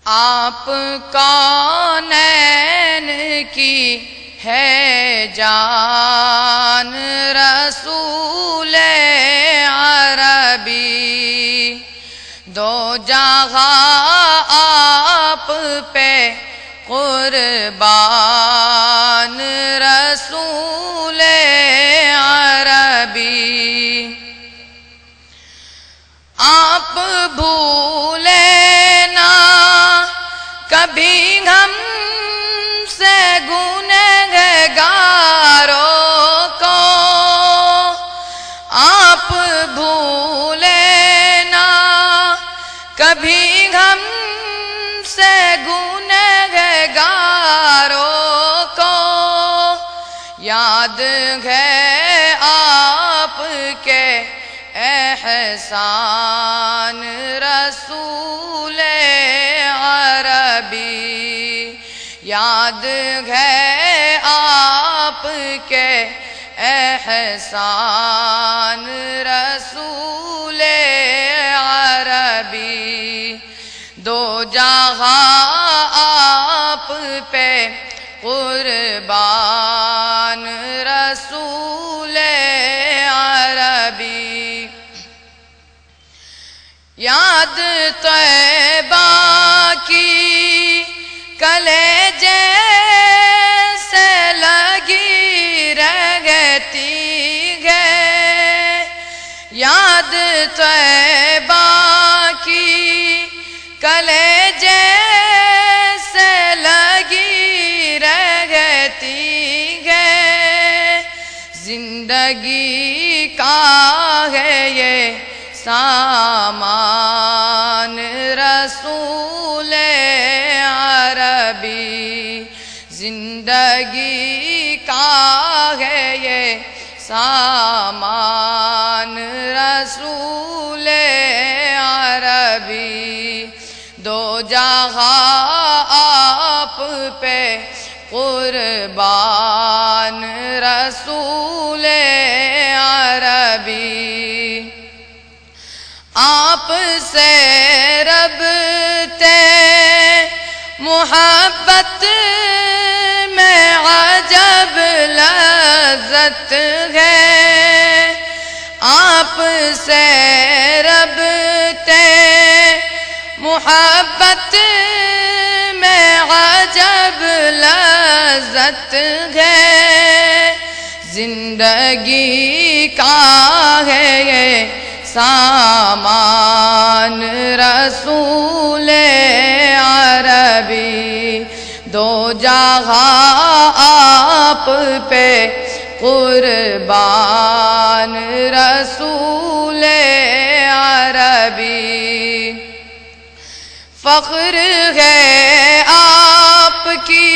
آپ کونین کی ہے جان رسول عربی، دو جہاں آپ پہ قربان رسول عربی۔ آپ بھولے نہ کبھی ہم سے گنہگاروں کو، آپ بھولے نہ کبھی ہم سے گنہگاروں کو، یاد ہے آپ کے احسان رسول عربی، یاد ہے آپ کے احسان رسول عربی، دو جہاں آپ پہ قربان رسول عربی۔ یاد طیبہ کی کلیجے سے لگی رہتی ہے، یاد طیبہ کی کلیجے سے لگی رہتی ہے، زندگی کا ہے یہ سامان رسول عربی، زندگی کا ہے یہ سامان رسول عربی، دو جہاں آپ پہ قربان رسول عربی۔ آپ سے رب تے محبت میں عجب لذت ہے، آپ سے رب تے محبت میں عجب لذت ہے، زندگی کا ہے یہ سامان رسول عربی، دو جہاں آپ پہ قربان رسول عربی۔ فخر ہے آپ کی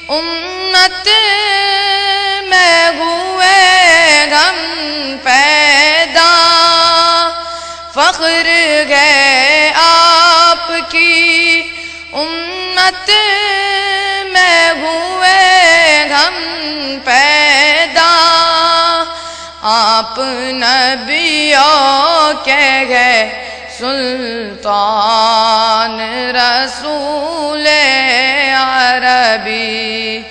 امت میں ہوئے ہم پیدا، فخر ہے آپ کی امت میں ہوئے ہم پیدا، آپ نبیوں کے گئے سلطان رسول عربی،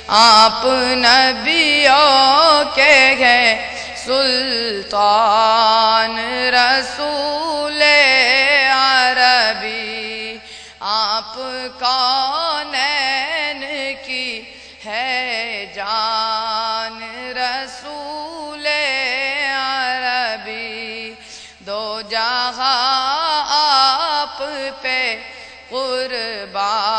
آپ نبیوں کے گئے سلطان رسول عربی، آپ کونین کی ہے جان رسول عربی، دو جہاں آپ پہ قربان